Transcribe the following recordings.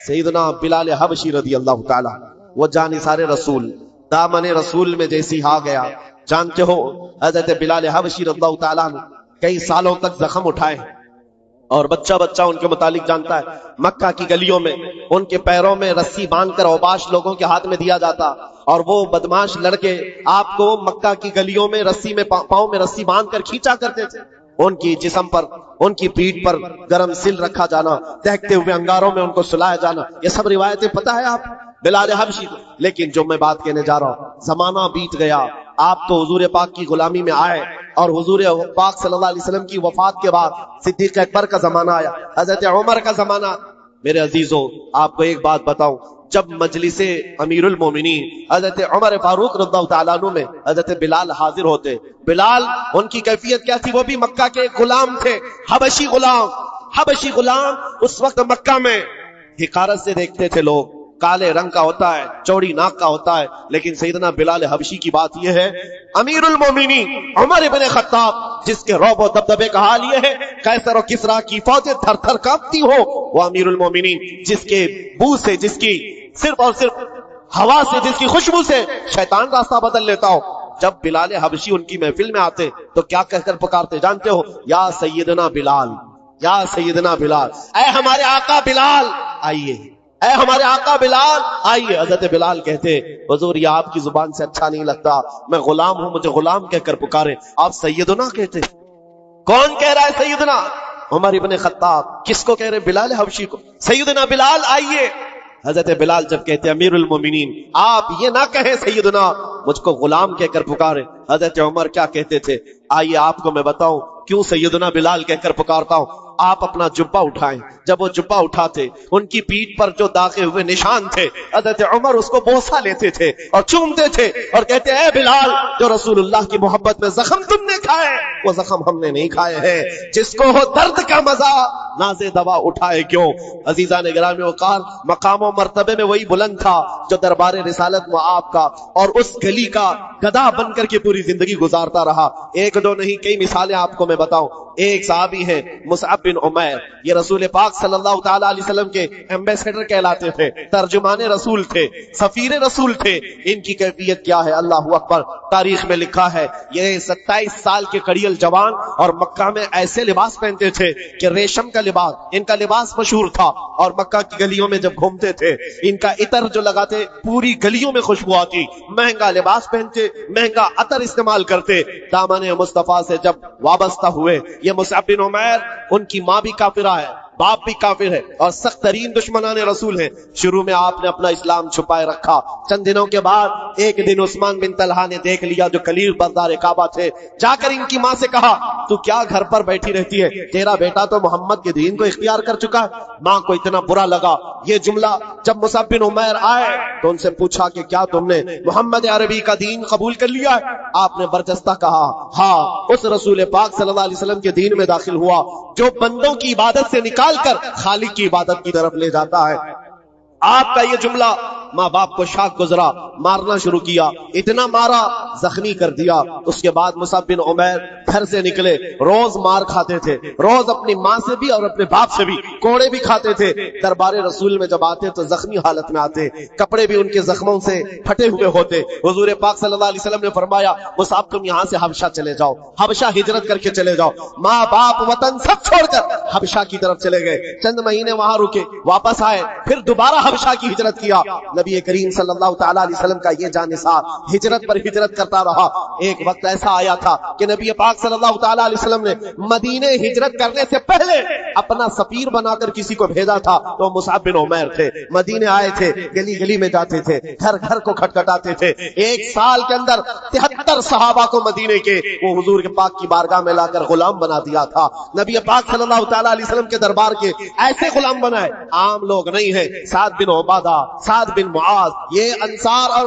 سیدنا بلال حبشی رضی اللہ تعالی وہ جانثار رسول دامن رسول میں جیسی آ گیا. جانتے ہو حضرت بلال حبشی رضی اللہ تعالیٰ نے کئی سالوں تک زخم اٹھائے اور بچہ بچہ ان کے متعلق جانتا ہے. مکہ کی گلیوں میں ان کے پیروں میں رسی باندھ کر اوباش لوگوں کے ہاتھ میں دیا جاتا اور وہ بدماش لڑکے آپ کو مکہ کی گلیوں میں رسی میں پاؤں میں رسی باندھ کر کھینچا کرتے تھے. ان کی جسم پر ان کی پیٹھ پر گرم سل رکھا جانا, دہتے ہوئے انگاروں میں ان کو سلایا جانا, یہ سب روایتیں پتہ ہے آپ بلال حبشی کو. لیکن جو میں بات کہنے جا رہا ہوں, زمانہ بیت گیا, آپ تو حضور پاک کی غلامی میں آئے اور حضور پاک صلی اللہ علیہ وسلم کی وفات کے بعد صدیق اکبر کا زمانہ آیا, حضرت عمر کا زمانہ. میرے عزیزوں آپ کو ایک بات بتاؤں, جب مجلس امیر المومنین حضرت عمر فاروق رضی اللہ تعالیٰ عنہ میں حضرت بلال حاضر ہوتے, بلال ان کی کیفیت کیا تھی؟ وہ بھی مکہ کے غلام تھے, حبشی غلام. حبشی غلام اس وقت مکہ میں حقارت سے دیکھتے تھے لوگ, کالے رنگ کا ہوتا ہے, چوڑی ناک کا ہوتا ہے. لیکن سیدنا بلال حبشی کی بات یہ ہے, امیر المومنین عمر ابن خطاب جس کے رعب و دبدبے کا حال یہ ہے قیصر و کسریٰ کی فوجیں تھر تھر کانپتی ہو, وہ امیر المومنین جس کے بو سے, جس کی صرف اور صرف ہوا سے, جس کی خوشبو سے شیطان راستہ بدل لیتا ہو. جب بلال حبشی ان کی محفل میں آتے تو کیا کہہ کر پکارتے جانتے ہو؟ یا سیدنا بلال, یا سیدنا بلال, اے ہمارے آقا بلال آئیے, اے ہمارے آقا بلال آئیے. حضرت بلال کہتے حضور یہ آپ کی زبان سے اچھا نہیں لگتا, میں غلام ہوں, مجھے غلام کہہ کر پکارے. آپ سیدنا کہتے. کون کہہ رہا ہے سیدنا؟ عمر ابن خطاب. کس کو کہہ رہے؟ بلال حبشی کو. سیدنا بلال آئیے. حضرت بلال جب کہتے امیر المومنین آپ یہ نہ کہیں سیدنا, مجھ کو غلام کہہ کر پکارے. حضرت عمر کیا کہتے تھے؟ آئیے آپ کو میں بتاؤں کیوں سیدنا بلال کہہ کر پکارتا ہوں. آپ اپنا جبہ اٹھائیں. جب وہ جبہ اٹھاتے ان کی پیٹھ پر جو داغے ہوئے نشان تھے, حضرت عمر اس کو بوسہ لیتے تھے اور چومتے تھے اور کہتے اے بلال, جو رسول اللہ کی محبت میں زخم تم نے کھائے وہ زخم ہم نے نہیں کھائے ہیں. جس کو ہو درد کا مزہ ناز دوا اٹھائے کیوں. عزیزان گرامی وقار, مقام و مرتبے میں وہی بلند تھا جو دربار رسالت میں آپ کا اور اس گلی کا گدھا بن کر کے پوری زندگی گزارتا رہا. ایک دو نہیں کئی مثالیں آپ کو میں بتاؤں. ایک صحابی ہیں مصعب بن عمیر, یہ رسول پاک صلی اللہ تعالی علیہ وسلم کے ایمبیسیڈر کہلاتے تھے, ترجمان رسول تھے, سفیر رسول تھے. ان کی کیفیت کیا ہے؟ اللہ اکبر. تاریخ میں لکھا ہے یہ 27 سال کے کڑیل جوان اور مکہ میں ایسے لباس پہنتے تھے کہ ریشم کا لباس, ان کا لباس مشہور تھا. اور مکہ کی گلیوں میں جب گھومتے تھے ان کا عطر جو لگاتے پوری گلیوں میں خوشبو آتی. مہنگا لباس پہنتے, مہنگا عطر استعمال کرتے. دامن مصطفیٰ سے جب وابستہ ہوئے, یہ مصعب بن عمیر, ان کی ماں بھی کافرہ ہے, باپ بھی کافر ہے اور سخت ترین دشمنان رسول ہیں. شروع میں آپ نے اپنا اسلام چھپائے رکھا. چند دنوں کے بعد ایک دن عثمان بن طلحہ نے دیکھ لیا, جو کلیل بردار کعبہ تھے, جا کر ان کی ماں سے کہا تو کیا گھر پر بیٹھی رہتی ہے, تیرا بیٹا تو محمد کے دین کو اختیار کر چکا ہے. ماں کو اتنا برا لگا یہ جملہ. جب مصعب بن عمیر آئے تو ان سے پوچھا کہ کیا تم نے محمد عربی کا دین قبول کر لیا ہے؟ آپ نے برجستہ کہا ہاں, اس رسول پاک صلی اللہ علیہ وسلم کے دین میں داخل ہوا جو بندوں کی عبادت سے نکال کر خالق کی عبادت کی طرف لے جاتا ہے. آپ کا یہ جملہ ماں باپ کو شاک گزرا, مارنا شروع کیا, اتنا مارا زخمی کر دیا. اس کے بعد مصعب بن عمیر گھر سے نکلے, روز مار کھاتے تھے, روز اپنی ماں سے بھی اور اپنے باپ سے بھی کوڑے بھی کھاتے تھے. دربار رسول میں جب آتے تو زخمی حالت میں آتے, کپڑے بھی ان کے زخموں سے پھٹے ہوئے ہوتے. حضور پاک صلی اللہ علیہ وسلم نے فرمایا مصعب تم یہاں سے حبشہ چلے جاؤ, حبشہ ہجرت کر کے چلے جاؤ. ماں باپ وطن سب چھوڑ کر حبشہ کی طرف چلے گئے. چند مہینے وہاں رکے, واپس آئے, پھر دوبارہ حبشہ کی ہجرت کیا. نبی کریم صلی اللہ تعالی علیہ وسلم کا یہ جانثار ہجرت پر ہجرت کرتا رہا. ایک وقت ایسا آیا تھا کہ نبی پاک صلی اللہ تعالی علیہ وسلم نے مدینے ہجرت کرنے سے پہلے اپنا سفیر بنا کر کسی کو بھیجا تھا. تو مصعب بن عمیر تھے, مدینے آئے تھے, گلی گلی میں جاتے تھے, گھر گھر کو کھٹکھٹاتے تھے. ایک سال کے اندر 73 صحابہ کو مدینے کے وہ حضور کے پاک کی بارگاہ میں لا کر غلام بنا دیا تھا. نبی پاک صلی اللہ تعالی علیہ وسلم کے دربار کے ایسے غلام بنائے, عام لوگ نہیں ہیں. سعد بن عبادہ, سعد بن معاذ, یہ انصار اور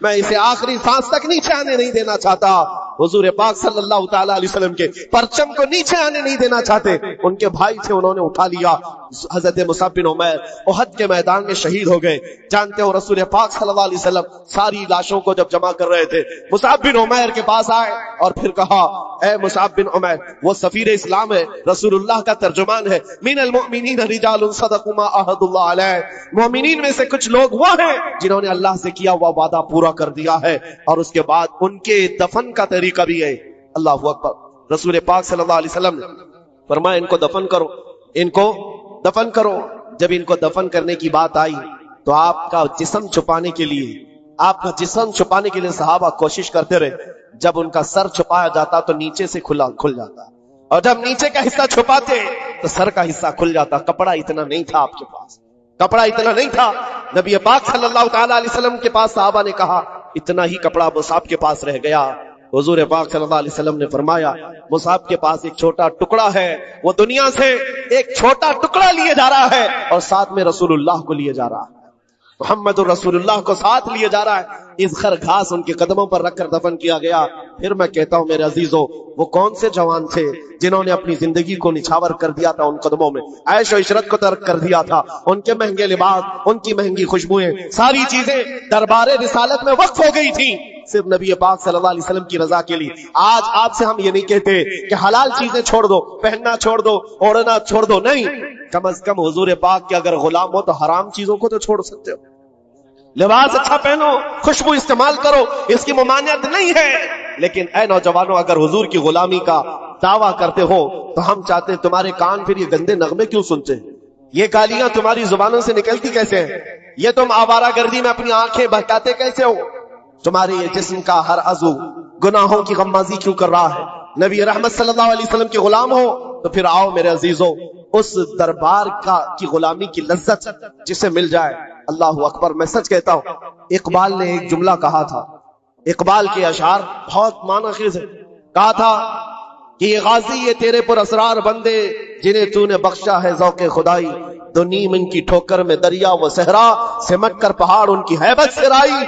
میں اسے آخری سانس تک نیچے آنے نہیں دینا چاہتا. حضور پاک صلی اللہ تعالی علیہ وسلم کے پرچم کو نیچے آنے نہیں دینا چاہتے. ان کے بھائی تھے, انہوں نے اٹھا لیا. حضرت مصعب بن عمیر احد کے میدان میں شہید ہو گئے. جانتے ہو رسول پاک صلی اللہ علیہ وسلم ساری لاشوں کو جب جمع کر رہے تھے, مصعب بن عمیر کے پاس آئے اور پھر کہا, اے مصعب بن عمیر, وہ سفیر اسلام ہے, رسول اللہ کا ترجمان ہے. من المؤمنین رجال صدقوا ما عاہد اللہ علیہ, مومنین میں سے کچھ لوگ وہ ہیں جنہوں نے اللہ سے کیا ہوا وعدہ پورا کر دیا ہے. اور اس کے بعد ان کے دفن کا طریقہ بھی ہے. اللہ اکبر. رسول پاک صلی اللہ علیہ وسلم نے فرمایا ان کو دفن کرو, ان کو دفن کرو. جب ان کو دفن کرنے کی بات آئی تو آپ کا جسم چھپانے کے لیے صحابہ کوشش کرتے رہے. جب ان کا سر چھپایا جاتا تو نیچے سے کھل جاتا, اور جب نیچے کا حصہ چھپاتے تو سر کا حصہ کھل جاتا. کپڑا اتنا نہیں تھا آپ کے پاس, کپڑا اتنا نہیں تھا. نبی پاک صلی اللہ تعالی علیہ وسلم کے پاس صحابہ نے کہا اتنا ہی کپڑا مصعب کے پاس رہ گیا. حضور پاک صلی اللہ علیہ وسلم نے فرمایا مصعب کے پاس ایک چھوٹا ٹکڑا ہے, وہ دنیا سے ایک چھوٹا ٹکڑا لیے جا رہا ہے اور ساتھ میں رسول اللہ کو لیے جا رہا ہے, محمد الرسول اللہ کو ساتھ لیے جا رہا ہے. اس خر گھاس ان کے قدموں پر رکھ کر دفن کیا گیا. پھر میں کہتا ہوں میرے عزیزوں, وہ کون سے جوان تھے جنہوں نے اپنی زندگی کو نچھاور کر دیا تھا ان قدموں میں, عیش و عشرت کو ترک کر دیا تھا. ان کے مہنگے لباس, ان کی مہنگی خوشبوئیں, ساری چیزیں دربار رسالت میں وقف ہو گئی تھی صرف نبی پاک صلی اللہ علیہ وسلم کی رضا کے لیے. آج آپ سے ہم یہ نہیں کہتے کہ حلال چیزیں چھوڑ دو, پہننا چھوڑ دو, اوڑھنا چھوڑ دو, نہیں. کم از کم حضور پاک کے اگر غلام ہو تو حرام چیزوں کو تو چھوڑ سکتے ہو. لباس اچھا پہنو, خوشبو استعمال کرو, اس کی ممانعت نہیں ہے. لیکن اے نوجوانوں, اگر حضور کی غلامی کا دعویٰ کرتے ہو تو ہم چاہتے ہیں تمہارے کان پھر یہ گندے نغمے کیوں سنتے ہیں, یہ گالیاں تمہاری زبانوں سے نکلتی کیسے ہیں, یہ تم آوارہ گردی میں اپنی آنکھیں بہکاتے کیسے ہو, تمہارے یہ جسم کا ہر عضو گناہوں کی غمازی کیوں کر رہا ہے. نبی رحمت صلی اللہ علیہ وسلم کے غلام ہو تو پھر آؤ میرے عزیزوں اس دربار کی غلامی کی لذت جسے مل جائے. اللہ اکبر. میں سچ کہتا ہوں, اقبال نے ایک جملہ کہا تھا, اقبال کے اشعار بہت معنی خیز ہے. کہا تھا کہ یہ غازی یہ تیرے پر اسرار بندے جنہیں تو نے بخشا ہے ذوق خدائی, تو نیم ان کی ٹھوکر میں دریا و صحرا, سمٹ کر پہاڑ ان کی ہیبت سے رائی.